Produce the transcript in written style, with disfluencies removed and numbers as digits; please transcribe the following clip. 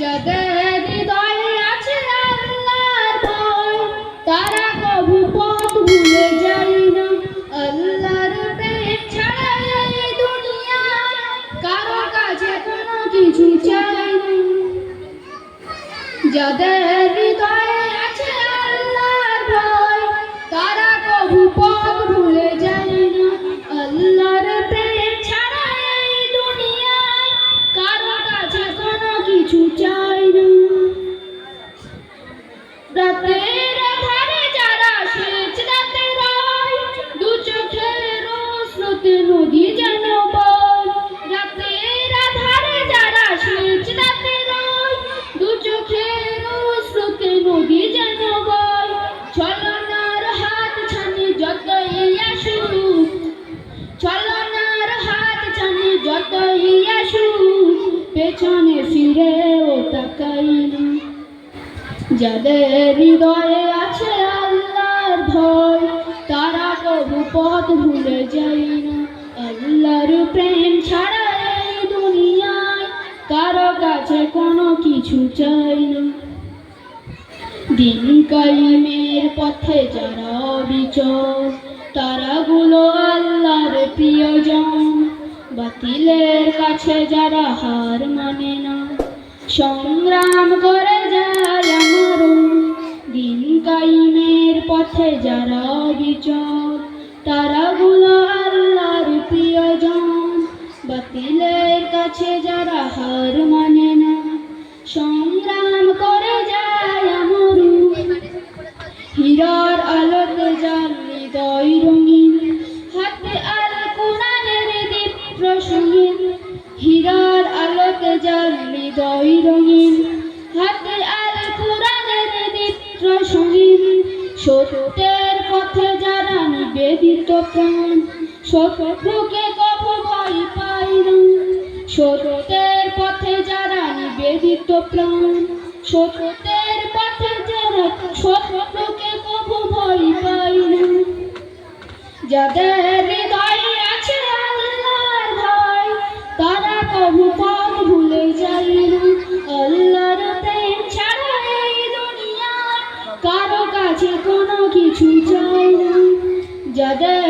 যাদের হৃদয়ে আছে আল্লাহর ভয়, তারা কবু পথ ভুলে যায় না। আল্লাহর প্রেম ছাড়া এই দুনিয়ায় কারো কাছে কোনো কিছু চাই না। যাদের হৃদয়ে আছে আল্লাহর ভয়, তারা কবু পথ ভুলে যায় না। আল্লাহর প্রেম ছাড়া এই দুনিয়ায় কারো কাছে কোনো কিছু চাই না। রাতের আধারে যারা সেজদাতে রয়, দু চোখের স্রোতে নদী যেন বয়। রাতের আধারে যারা সেজদাতে রয়, দু চোখের স্রোতে নদী যেন বয়। ছলনার হাত ছানি যতই আসুক, ছলনার হাত ছানি যতই আসুক, পেছনে ফিরেও তাকাই না। যাদের হৃদয়ে আছে আল্লাহর ভয়, তারা কবু পথ ভুলে যায় না। আল্লাহর প্রেম ছাড়া এই দুনিয়ায় কারো কাছে কোনো কিছু চাই না। দিন কায়েমের পথে যারা অবিচল, তারাগুলো আল্লাহর প্রিয়জন। বাতিলের কাছে যারা হার মানে না, সংগ্রাম করে যায় আমরণ। দিন কায়েমের পথে যারা অবিচল, তারাগুলো আল্লাহর প্রিয়জন। বাতিলের কাছে যারা হার মানে না, সংগ্রাম করে যায় আমরণ। হীরার আলোতে যার হৃদয় রঙিন, হাতে আল কোরআনের দীপ্ত সঙ্গীন। হীরার আলোতে যার হৃদয় রঙিন, হাতে আল কোরআনের দীপ্ত সঙ্গীন। সত্যের পথে যারা নিবেদিত প্রাণ, শত্রুকে কবু ভয় পায় না। সত্যের পথে যারা নিবেদিত প্রাণ, সত্যের পথে যারা শত্রুকে কবু ভয় পায় না। যাদের হৃদয়ে আছে আল্লাহর ভয়, তারা কবু পথ ভুলে যায় না। আল্লাহর প্রেম ছাড়া এই দুনিয়ায় কারো কাছে কোনো কিছু চাই না। যাদের